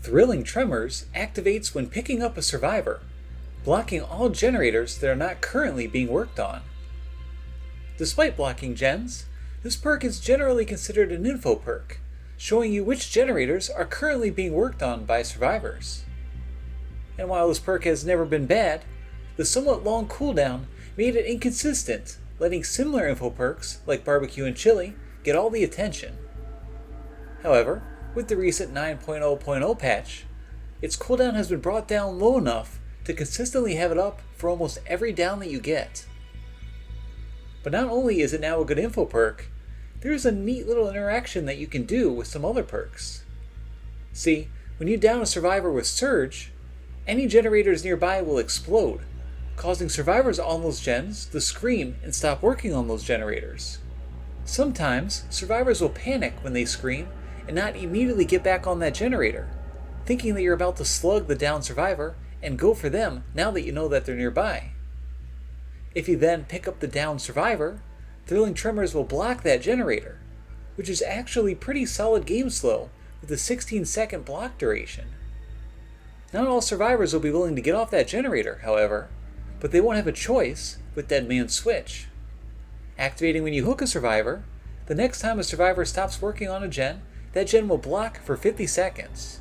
Thrilling Tremors activates when picking up a survivor, blocking all generators that are not currently being worked on. Despite blocking gens, this perk is generally considered an info perk, showing you which generators are currently being worked on by survivors. And while this perk has never been bad, the somewhat long cooldown made it inconsistent, letting similar info perks like barbecue and chili get all the attention. However, with the recent 9.0.0 patch, its cooldown has been brought down low enough to consistently have it up for almost every down that you get. But not only is it now a good info perk, there is a neat little interaction that you can do with some other perks. See, when you down a survivor with Surge, any generators nearby will explode, causing survivors on those gens to scream and stop working on those generators. Sometimes, survivors will panic when they scream and not immediately get back on that generator, thinking that you're about to slug the downed survivor and go for them now that you know that they're nearby. If you then pick up the downed survivor, Thrilling Tremors will block that generator, which is actually pretty solid game slow with a 16-second block duration. Not all survivors will be willing to get off that generator, however, but they won't have a choice with Dead Man's Switch. Activating when you hook a survivor, the next time a survivor stops working on a gen, that gen will block for 50 seconds.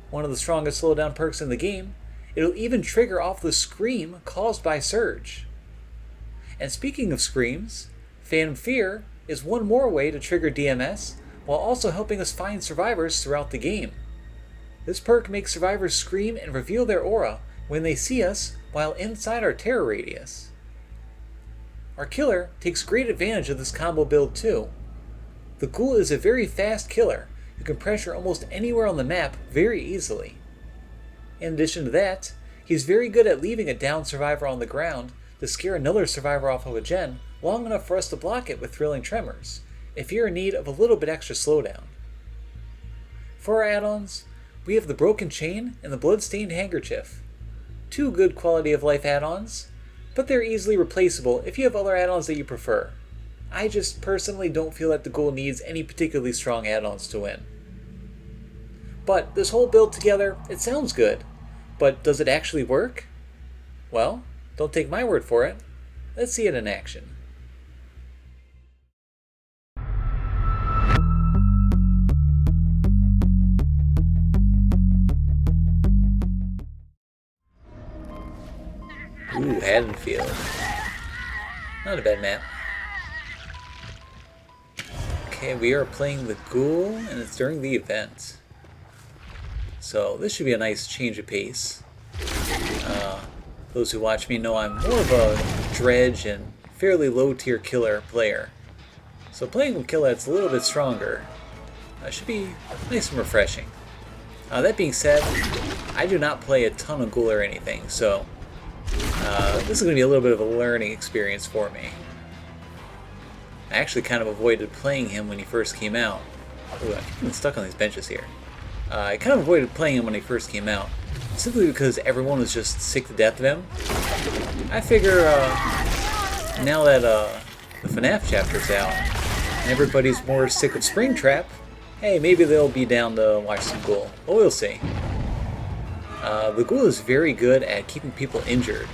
One of the strongest slowdown perks in the game, it'll even trigger off the scream caused by Surge. And speaking of screams, Phantom Fear is one more way to trigger DMS while also helping us find survivors throughout the game. This perk makes survivors scream and reveal their aura when they see us while inside our terror radius. Our killer takes great advantage of this combo build too. The Ghoul is a very fast killer who can pressure almost anywhere on the map very easily. In addition to that, he's very good at leaving a downed survivor on the ground to scare another survivor off of a gen long enough for us to block it with Thrilling Tremors, if you're in need of a little bit extra slowdown. For our add-ons, we have the Broken Chain and the Bloodstained Handkerchief. Two good quality of life add-ons, but they're easily replaceable if you have other add-ons that you prefer. I just personally don't feel that the Ghoul needs any particularly strong add-ons to win. But this whole build together, it sounds good, but does it actually work? Well, don't take my word for it. Let's see it in action. Ooh, Haddonfield. Not a bad map. Okay, we are playing the Ghoul, and it's during the event. So this should be a nice change of pace. Those who watch me know I'm more of a dredge and fairly low tier killer player. So playing with killer that's a little bit stronger should be nice and refreshing. That being said, I do not play a ton of Ghoul or anything, so this is going to be a little bit of a learning experience for me. I actually kind of avoided playing him when he first came out. Ooh, I'm getting stuck on these benches here. I kind of avoided playing him when he first came out, simply because everyone was just sick to death of him. I figure now that the FNAF chapter's out, and everybody's more sick of Springtrap, hey, maybe they'll be down to watch some Ghoul. But we'll see. The Ghoul is very good at keeping people injured,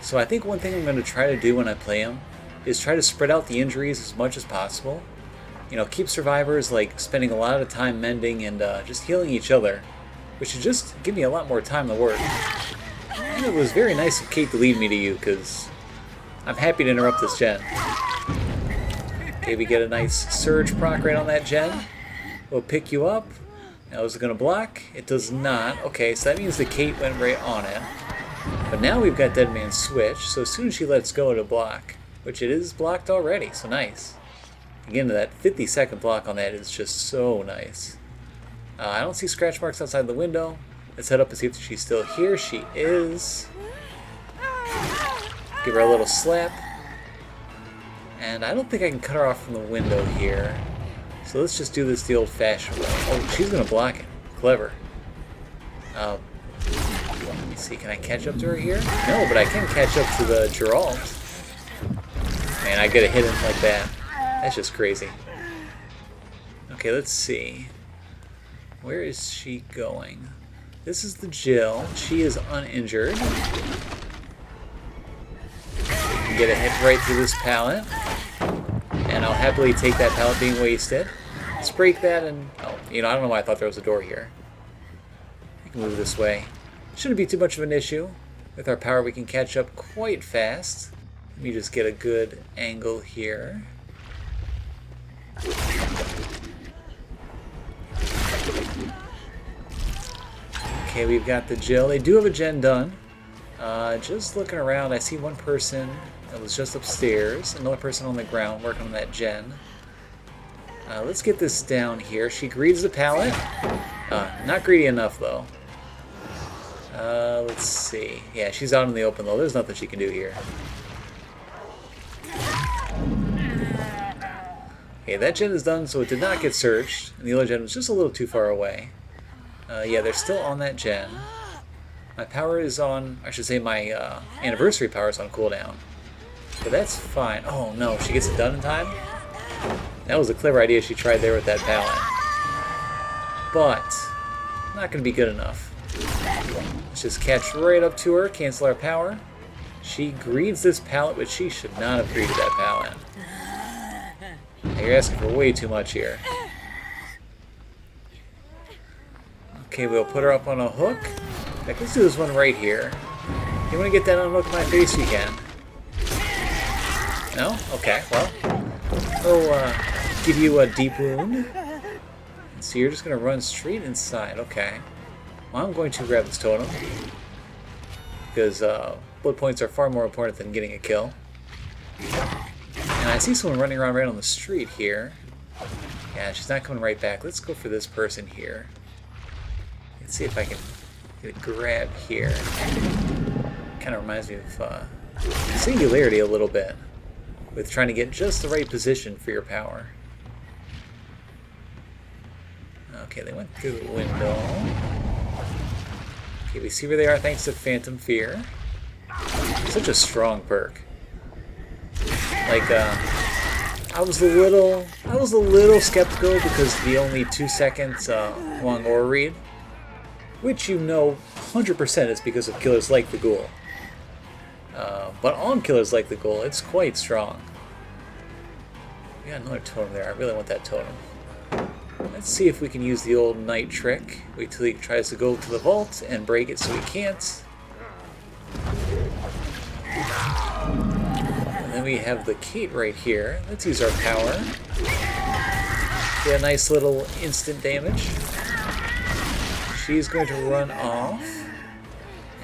so I think one thing I'm going to try to do when I play him is try to spread out the injuries as much as possible. You know, keep survivors like spending a lot of time mending and just healing each other, which should just give me a lot more time to work. And it was very nice of Kate to lead me to you, because I'm happy to interrupt this gen. Okay, we get a nice Surge proc right on that gen. We'll pick you up. Now is it going to block? It does not. Okay, so that means the Kate went right on it. But now we've got Dead Man's Switch, so as soon as she lets go it'll block. Which it is blocked already, so nice. Again, that 50-second block on that is just so nice. I don't see scratch marks outside the window. Let's head up and see if she's still here. She is. Give her a little slap. And I don't think I can cut her off from the window here. So let's just do this the old-fashioned way. Oh, she's going to block it. Clever. Let me see, can I catch up to her here? No, but I can catch up to the Geralt. Man, I get a hit him like that. That's just crazy. Okay, let's see. Where is she going? This is the Jill. She is uninjured. We can get a hit right through this pallet. And I'll happily take that pallet being wasted. Let's break that and... Oh, you know, I don't know why I thought there was a door here. I can move this way. Shouldn't be too much of an issue. With our power, we can catch up quite fast. Let me just get a good angle here. Okay, we've got the Jill. They do have a gen done. Just looking around, I see one person that was just upstairs, another person on the ground working on that gen. Let's get this down here. She greets the pallet. Not greedy enough, though. Let's see. Yeah, she's out in the open, though. There's nothing she can do here. Okay, that gen is done, so it did not get searched. And the other gen was just a little too far away. Yeah, they're still on that gen. My power is on... I should say my anniversary power is on cooldown. But that's fine. Oh, no. She gets it done in time? That was a clever idea she tried there with that pallet. But, not going to be good enough. Let's just catch right up to her, cancel our power. She greets this pallet, but she should not have greeted that pallet. Now, you're asking for way too much here. Okay, we'll put her up on a hook. In fact, let's do this one right here. You want to get that on a hook in my face? You can. No? Okay, well. I'll give you a deep wound. And so you're just going to run straight inside. Okay. Well, I'm going to grab this totem. Because blood points are far more important than getting a kill. And I see someone running around right on the street here. Yeah, she's not coming right back. Let's go for this person here. Let's see if I can get a grab here. Kind of reminds me of Singularity a little bit. With trying to get just the right position for your power. Okay, they went through the window. Okay, we see where they are thanks to Phantom Fear. Such a strong perk. Like, I was a little skeptical because the only 2 seconds long aura read, which you know 100% is because of killers like the Ghoul. But on killers like the Ghoul, it's quite strong. We got another totem there. I really want that totem. Let's see if we can use the old knight trick. Wait till he tries to go to the vault and break it so he can't. And then we have the Kate right here. Let's use our power. Get a nice little instant damage. She's going to run off.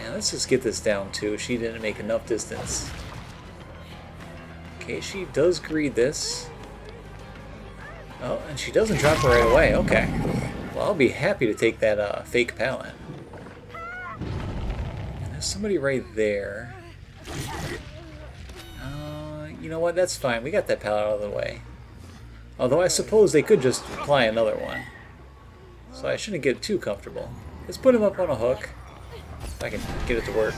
And let's just get this down too. She didn't make enough distance. Okay, she does greed this. Oh, and she doesn't drop her right away. Okay. Well, I'll be happy to take that fake pallet. And there's somebody right there. You know what? That's fine. We got that pallet out of the way. Although I suppose they could just apply another one. So I shouldn't get too comfortable. Let's put him up on a hook. If I can get it to work.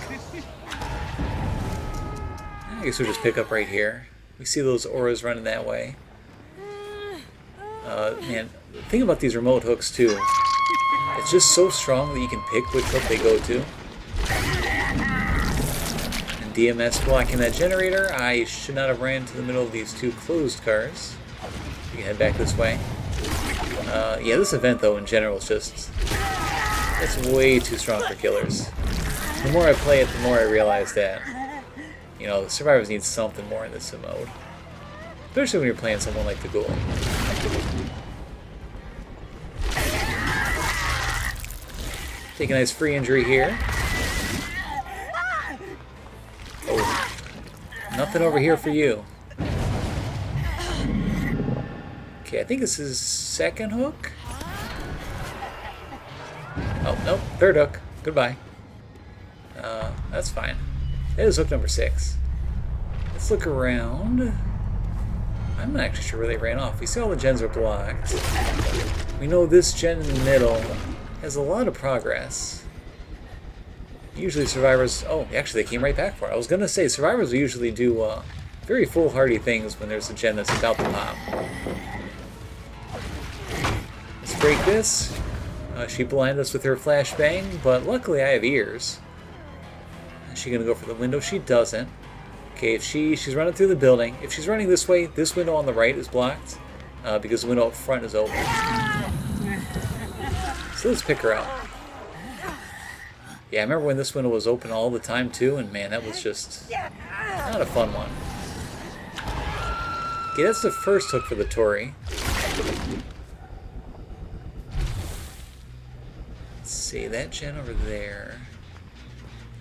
I guess we'll just pick up right here. We see those auras running that way. Man, the thing about these remote hooks too, it's just so strong that you can pick which hook they go to. And DMS blocking that generator. I should not have ran to the middle of these two closed cars. We can head back this way. Yeah, this event though in general is just... it's way too strong for killers. The more I play it, the more I realize that, you know, the survivors need something more in this mode. Especially when you're playing someone like the Ghoul. Take a nice free injury here. Oh, nothing over here for you. Okay, I think this is second hook. Oh, nope, third hook. Goodbye. That's fine. That is hook number 6. Let's look around. I'm not actually sure where they ran off. We see all the gens are blocked. We know this gen in the middle has a lot of progress. Usually survivors... oh, actually they came right back for it. I was going to say, survivors will usually do very foolhardy things when there's a gen that's about to pop. Let's break this. She blinded us with her flashbang, but luckily I have ears. Is she gonna go for the window? She doesn't. Okay, if she's running through the building. If she's running this way, this window on the right is blocked because the window up front is open. So let's pick her out. Yeah, I remember when this window was open all the time too, and man, that was just not a fun one. Okay, that's the first hook for the Tory. Let's see, that gen over there.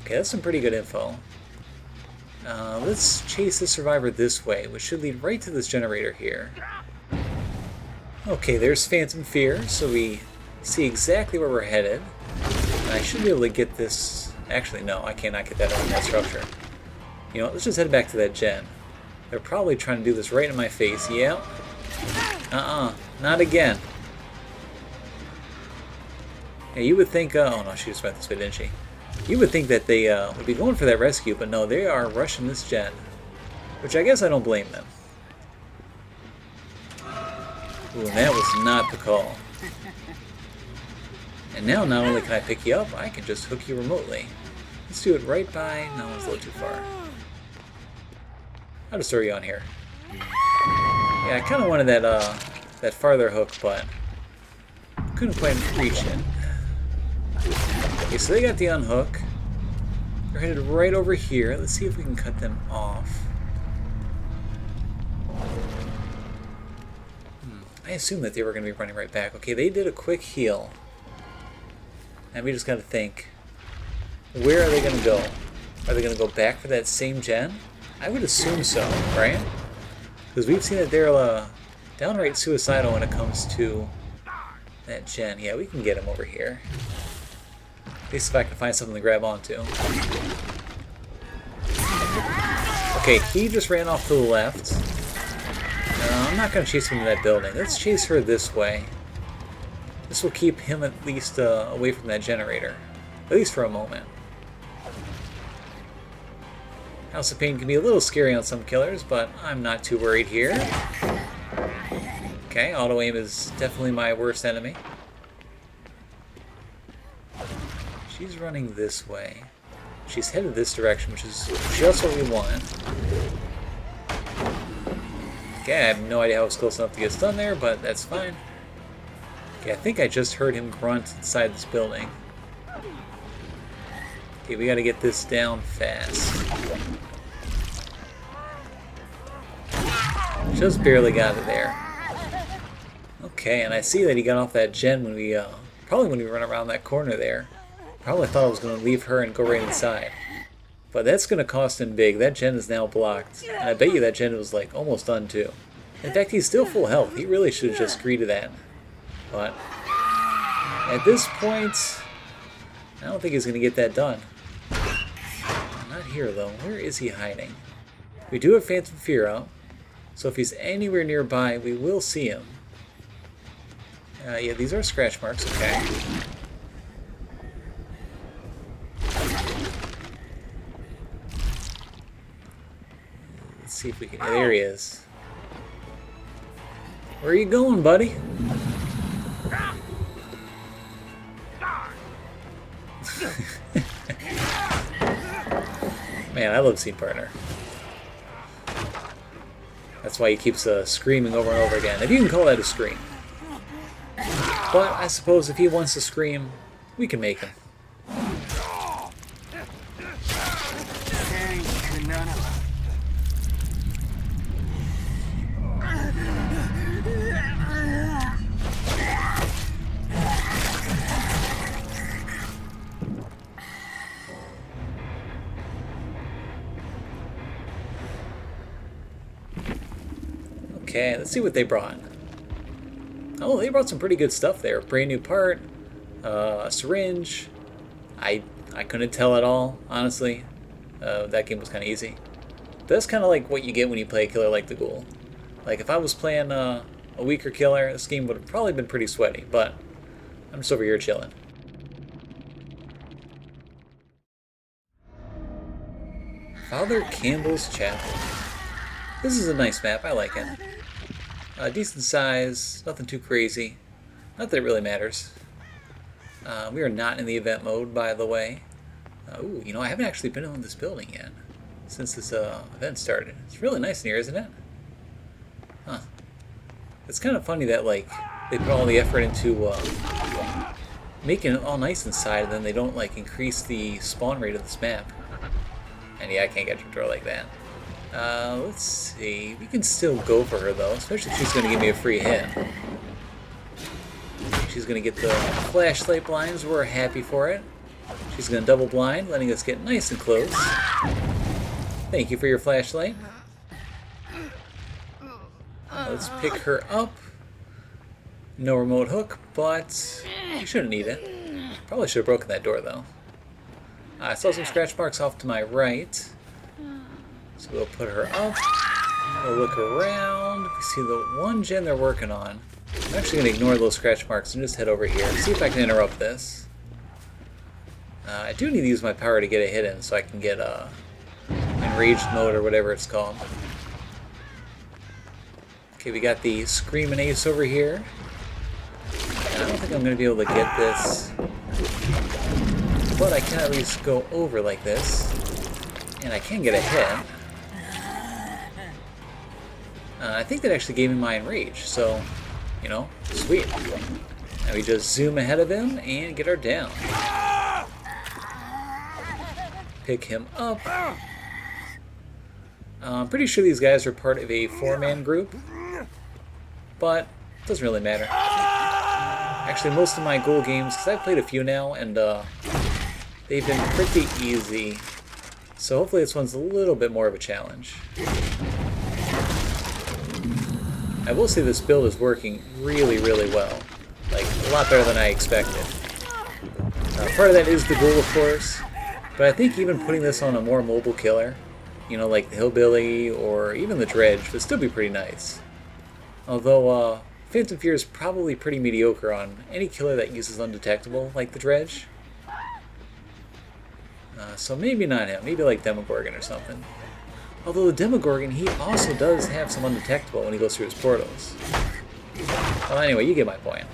Okay, that's some pretty good info. Let's chase the survivor this way, which should lead right to this generator here. Okay, there's Phantom Fear, so we see exactly where we're headed. I should be able to get this... Actually, no, I cannot get that on that structure. You know what, let's just head back to that gen. They're probably trying to do this right in my face. Yeah. Not again. Yeah, you would think... oh no, she just went this way, didn't she? You would think that they would be going for that rescue, but no, they are rushing this gen. Which I guess I don't blame them. Ooh, and that was not the call. And now not only can I pick you up, I can just hook you remotely. Let's do it right by... no, it's a little too far. I'll just throw you on here. Yeah, I kind of wanted that that farther hook, but couldn't quite reach it. Okay, so they got the unhook. They're headed right over here. Let's see if we can cut them off. I assumed that they were going to be running right back. Okay, they did a quick heal. And we just got to think, where are they going to go? Are they going to go back for that same gen? I would assume so, right? Because we've seen that they're downright suicidal when it comes to that gen. Yeah, we can get him over here. At least if I can find something to grab onto. Okay, he just ran off to the left. I'm not going to chase him to that building. Let's chase her this way. This will keep him at least away from that generator. At least for a moment. House of Pain can be a little scary on some killers, but I'm not too worried here. Okay, auto aim is definitely my worst enemy. She's running this way. She's headed this direction, which is just what we want. Okay, I have no idea how I was close enough to get stunned there, but that's fine. Okay, I think I just heard him grunt inside this building. Okay, we gotta get this down fast. Just barely got it there. Okay, and I see that he got off that gen when we, probably when we run around that corner there. Probably thought I was gonna leave her and go right inside. But that's gonna cost him big. That gen is now blocked. And I bet you that gen was like almost done too. In fact, he's still full health. He really should have just greeted that. But at this point, I don't think he's going to get that done. Not here though. Where is he hiding? We do have Phantom Fear out. So if he's anywhere nearby, we will see him. Yeah, these are scratch marks. Okay. Let's see if we can... there he is. Where are you going, buddy? Man, I love Scene Partner. That's why he keeps screaming over and over again. If you can call that a scream. But I suppose if he wants to scream, we can make him. Okay, let's see what they brought. Oh, they brought some pretty good stuff there. Brand new part, a syringe. I couldn't tell at all, honestly. That game was kind of easy. But that's kind of like what you get when you play a killer like the Ghoul. Like, if I was playing a weaker killer, this game would have probably been pretty sweaty, but I'm just over here chilling. Father Campbell's Chapel. This is a nice map, I like it. Decent size, nothing too crazy. Not that it really matters. We are not in the event mode, by the way. Ooh, you know, I haven't actually been in this building yet since this event started. It's really nice in here, isn't it? Huh. It's kind of funny that, like, they put all the effort into making it all nice inside, and then they don't, like, increase the spawn rate of this map. And yeah, I can't get to a door like that. Let's see. We can still go for her, though, especially if she's going to give me a free hit. She's going to get the flashlight blinds. We're happy for it. She's going to double blind, letting us get nice and close. Thank you for your flashlight. Let's pick her up. No remote hook, but you shouldn't need it. Probably should have broken that door, though. I saw some scratch marks off to my right. So we'll put her up. We'll look around. We see the one gen they're working on. I'm actually going to ignore those scratch marks and just head over here. See if I can interrupt this. I do need to use my power to get a hit in so I can get enraged mode or whatever it's called. Okay, we got the Screamin' Ace over here. And I don't think I'm going to be able to get this. But I can at least go over like this. And I can get a hit. I think that actually gave me my enrage, so, you know, sweet. Now we just zoom ahead of him and get her down. Pick him up. I'm pretty sure these guys are part of a 4-man group, but it doesn't really matter. Actually, most of my goal games, because I've played a few now, and they've been pretty easy, so hopefully this one's a little bit more of a challenge. I will say this build is working really, really well. Like, a lot better than I expected. Part of that is the goal, of course, but I think even putting this on a more mobile killer, you know, like the Hillbilly or even the Dredge, would still be pretty nice. Although, Phantom Fear is probably pretty mediocre on any killer that uses undetectable, like the Dredge. So maybe not him, maybe like Demogorgon or something. Although the Demogorgon, he also does have some undetectable when he goes through his portals. Well, anyway, you get my point.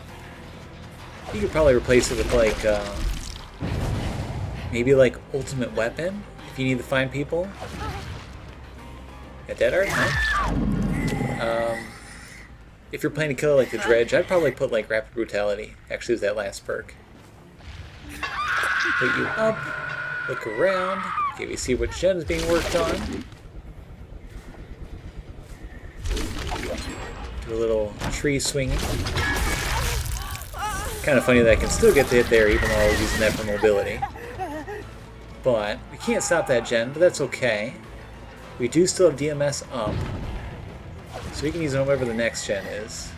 You could probably replace it with, like, maybe, like, Ultimate Weapon, if you need to find people. Got Dead Art? No? If you're playing a killer like the Dredge, I'd probably put, like, Rapid Brutality. Actually, is that last perk. Put you up, look around. Okay, we see what gen is being worked on. Do a little tree swinging. Kind of funny that I can still get the hit there even though I was using that for mobility. But we can't stop that gen, but that's okay. We do still have DMS up. So we can use it on whatever the next gen is.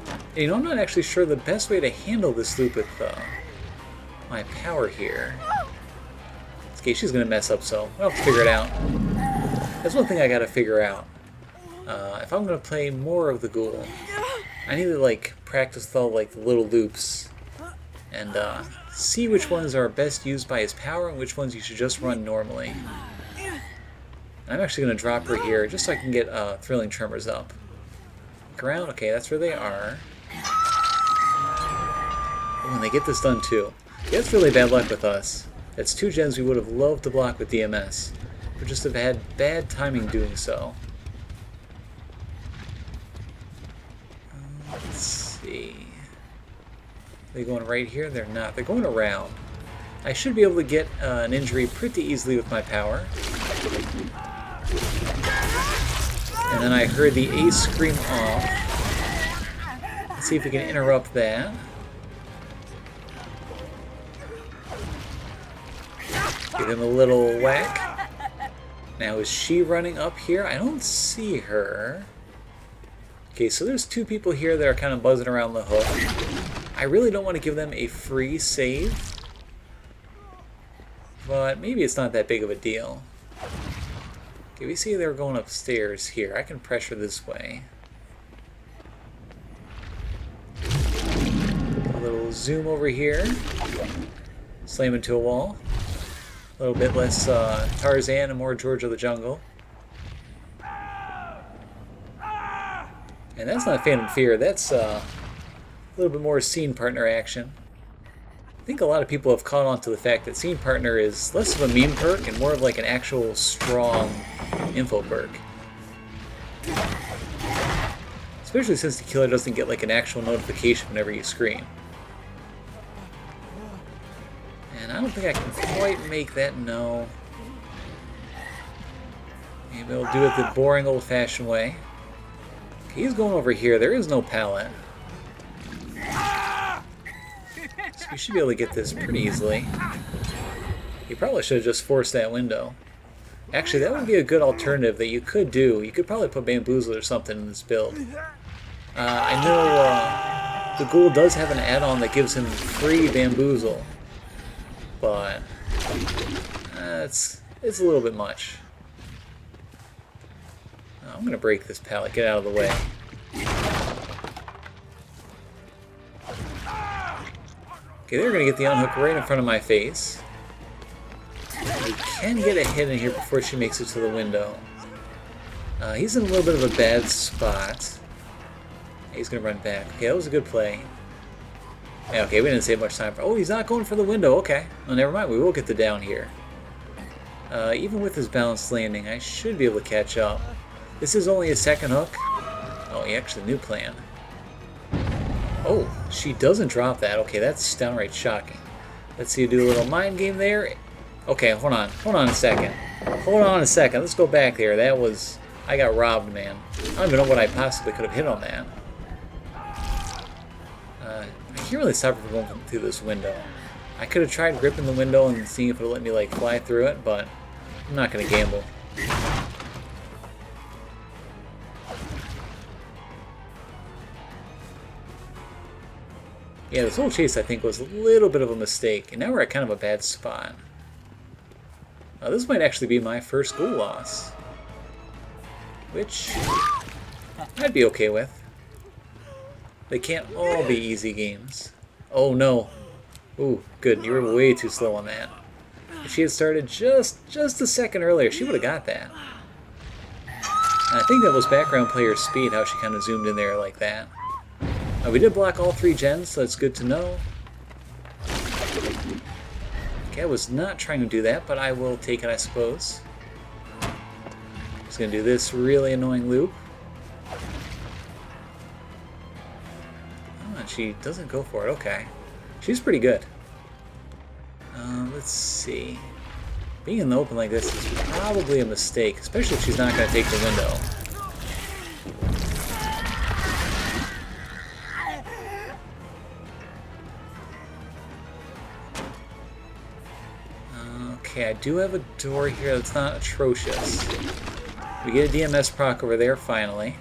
And, you know, I'm not actually sure the best way to handle this loop with my power here. Okay, she's going to mess up, so I'll have to figure it out. That's one thing I got to figure out. If I'm going to play more of the Ghoul, I need to, like, practice with all, like, the little loops. And see which ones are best used by his power and which ones you should just run normally. I'm actually going to drop her here just so I can get Thrilling Tremors up. Look around. Okay, that's where they are. Oh, and they get this done too. Yeah, that's really bad luck with us. That's 2 gens we would have loved to block with DMS, but just have had bad timing doing so. Let's see. Are they going right here? They're not. They're going around. I should be able to get an injury pretty easily with my power. And then I heard the Ace scream off. Let's see if we can interrupt that. Give him a little whack. Now, is she running up here? I don't see her. Okay, so there's 2 people here that are kind of buzzing around the hook. I really don't want to give them a free save. But maybe it's not that big of a deal. Okay, we see they're going upstairs here. I can pressure this way. A little zoom over here. Slam into a wall. A little bit less Tarzan and more George of the Jungle. And that's not Phantom Fear, that's A little bit more scene partner action. I think a lot of people have caught on to the fact that scene partner is less of a meme perk and more of like an actual strong info perk. Especially since the killer doesn't get like an actual notification whenever you scream. And I don't think I can quite make that, no. Maybe I'll do it the boring old-fashioned way. Okay, he's going over here. There is no pallet. So we should be able to get this pretty easily. You probably should have just forced that window. Actually, that would be a good alternative that you could do. You could probably put bamboozle or something in this build. I know the ghoul does have an add-on that gives him free bamboozle, but it's a little bit much. I'm going to break this pallet. Get out of the way. Okay, they're going to get the unhook right in front of my face. We can get a hit in here before she makes it to the window. He's in a little bit of a bad spot. He's going to run back. Okay, that was a good play. Yeah, okay, we didn't save much time. Oh, he's not going for the window. Okay. Well, never mind. We will get the down here. Even with his balanced landing, I should be able to catch up. This is only a second hook. Oh, he actually knew plan. Oh, she doesn't drop that. Okay, that's downright shocking. Let's see you do a little mind game there. Okay, hold on. Hold on a second. Hold on a second. Let's go back there. That was... I got robbed, man. I don't even know what I possibly could have hit on that. I can't really stop her from going through this window. I could have tried gripping the window and seeing if it would let me like fly through it, but I'm not going to gamble. Yeah, this whole chase I think was a little bit of a mistake, and now we're at kind of a bad spot. This might actually be my first ghoul loss, which I'd be okay with. They can't all be easy games. Oh no. Ooh, good. You were way too slow on that. If she had started just a second earlier, she would have got that. And I think that was background player speed, how she kind of zoomed in there like that. We did block all 3 gens, so that's good to know. Okay, I was not trying to do that, but I will take it, I suppose. Just going to do this really annoying loop. Oh, and she doesn't go for it. Okay. She's pretty good. Let's see. Being in the open like this is probably a mistake, especially if she's not going to take the window. Okay, I do have a door here that's not atrocious. We get a DMS proc over there, finally.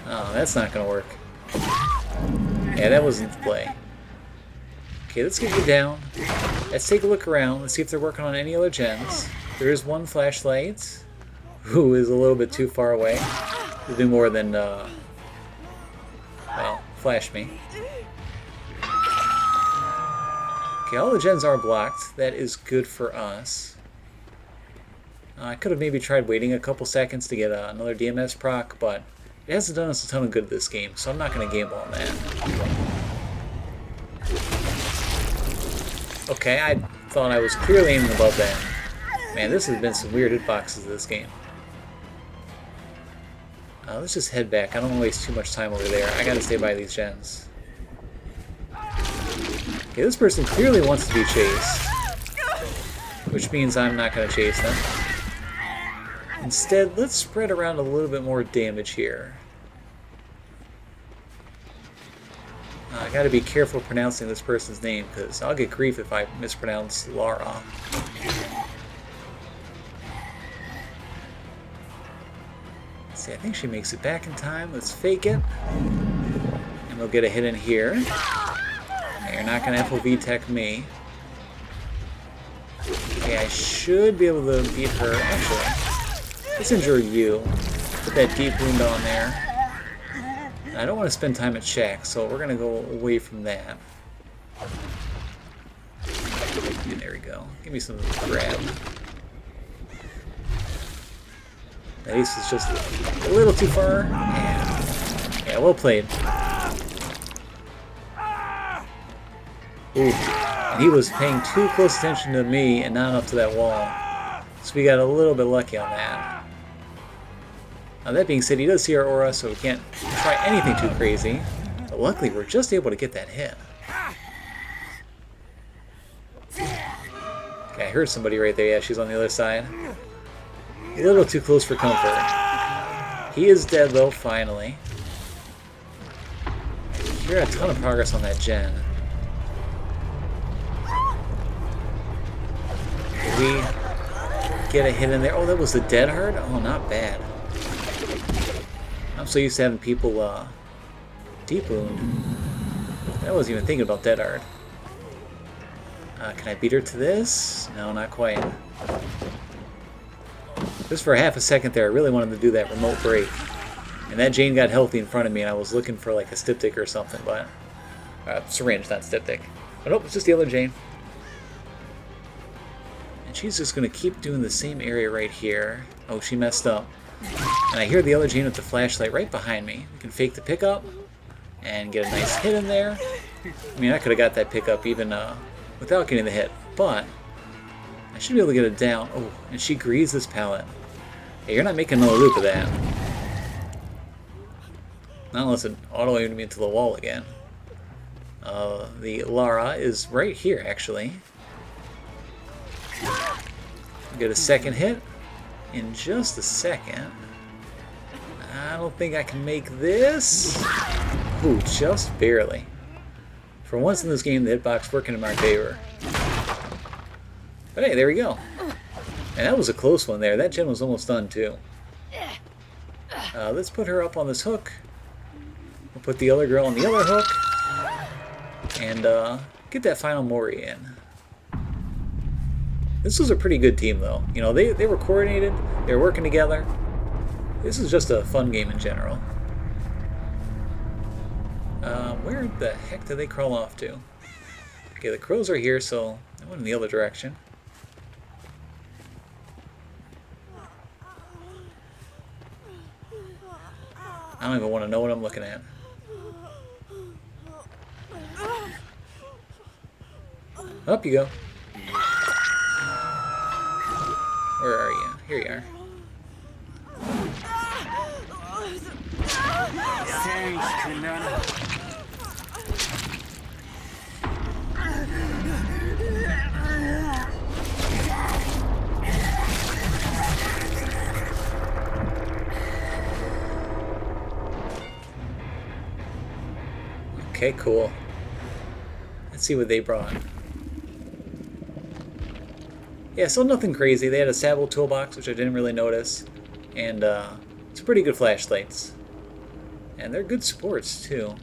Oh, that's not going to work. Yeah, that wasn't the play. Okay, let's get you down. Let's take a look around. Let's see if they're working on any other gens. There is one flashlight, who is a little bit too far away. He'll do more than, well, flash me. Okay, all the gens are blocked. That is good for us. I could have maybe tried waiting a couple seconds to get another DMS proc, but it hasn't done us a ton of good this game, so I'm not going to gamble on that. Okay, I thought I was clearly aiming above that. Man, this has been some weird hitboxes this game. Let's just head back. I don't want to waste too much time over there. I gotta stay by these gens. Okay, this person clearly wants to be chased, which means I'm not going to chase them. Instead, let's spread around a little bit more damage here. I gotta be careful pronouncing this person's name, because I'll get grief if I mispronounce Lara. Let's see, I think she makes it back in time. Let's fake it. And we'll get a hit in here. Okay, you're not gonna FOV tech me. Okay, I should be able to beat her. Actually, let's injure you. Put that deep wound on there. I don't want to spend time at shack, so we're going to go away from that. There we go. Give me some grab. That ace is just a little too far. Yeah, well played. Ooh. And he was paying too close attention to me and not enough to that wall. So we got a little bit lucky on that. Now that being said, he does see our aura, so we can't try anything too crazy. But luckily, we're just able to get that hit. Okay, I heard somebody right there. Yeah, she's on the other side. A little too close for comfort. He is dead, though, finally. We're a ton of progress on that gen. Did we get a hit in there? Oh, that was the dead hard? Oh, not bad. I'm so used to having people deep wound. I wasn't even thinking about dead hard. Can I beat her to this? No, not quite. Just for half a second there, I really wanted to do that remote break. And that Jane got healthy in front of me, and I was looking for like a styptic or something, but... syringe, not styptic. But nope, it's just the other Jane. And she's just going to keep doing the same area right here. Oh, she messed up. And I hear the other Jane with the flashlight right behind me. We can fake the pickup and get a nice hit in there. I mean, I could have got that pickup even without getting the hit, but I should be able to get it down. Oh, and she greased this pallet. Hey, you're not making another loop of that. Not unless it auto-aimed me into the wall again. The Lara is right here, actually. Get a second hit in just a second. I don't think I can make this. Ooh, just barely. For once in this game, the hitbox working in my favor. But hey, there we go. And that was a close one there. That gen was almost done, too. Let's put her up on this hook. We'll put the other girl on the other hook. And get that final Mori in. This was a pretty good team, though. You know, they were coordinated. They were working together. This is just a fun game in general. Where the heck did they crawl off to? Okay, the crows are here, so they went in the other direction. I don't even want to know what I'm looking at. Up you go. Where are you? Here you are. Okay, cool. Let's see what they brought. Yeah, so nothing crazy. They had a Sable toolbox, which I didn't really notice. And it's pretty good flashlights. And they're good sports, too.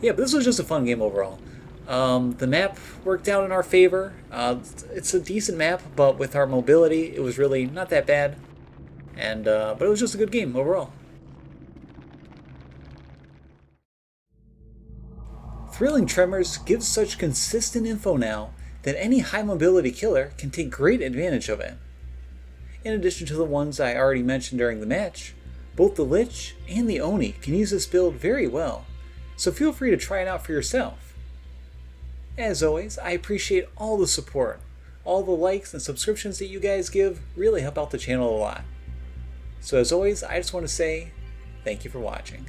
Yeah, but this was just a fun game overall. The map worked out in our favor. It's a decent map, but with our mobility, it was really not that bad. And but it was just a good game overall. Thrilling Tremors gives such consistent info now that any high mobility killer can take great advantage of it. In addition to the ones I already mentioned during the match, both the Lich and the Oni can use this build very well, so feel free to try it out for yourself. As always, I appreciate all the support. All the likes and subscriptions that you guys give really help out the channel a lot. So as always, I just want to say thank you for watching.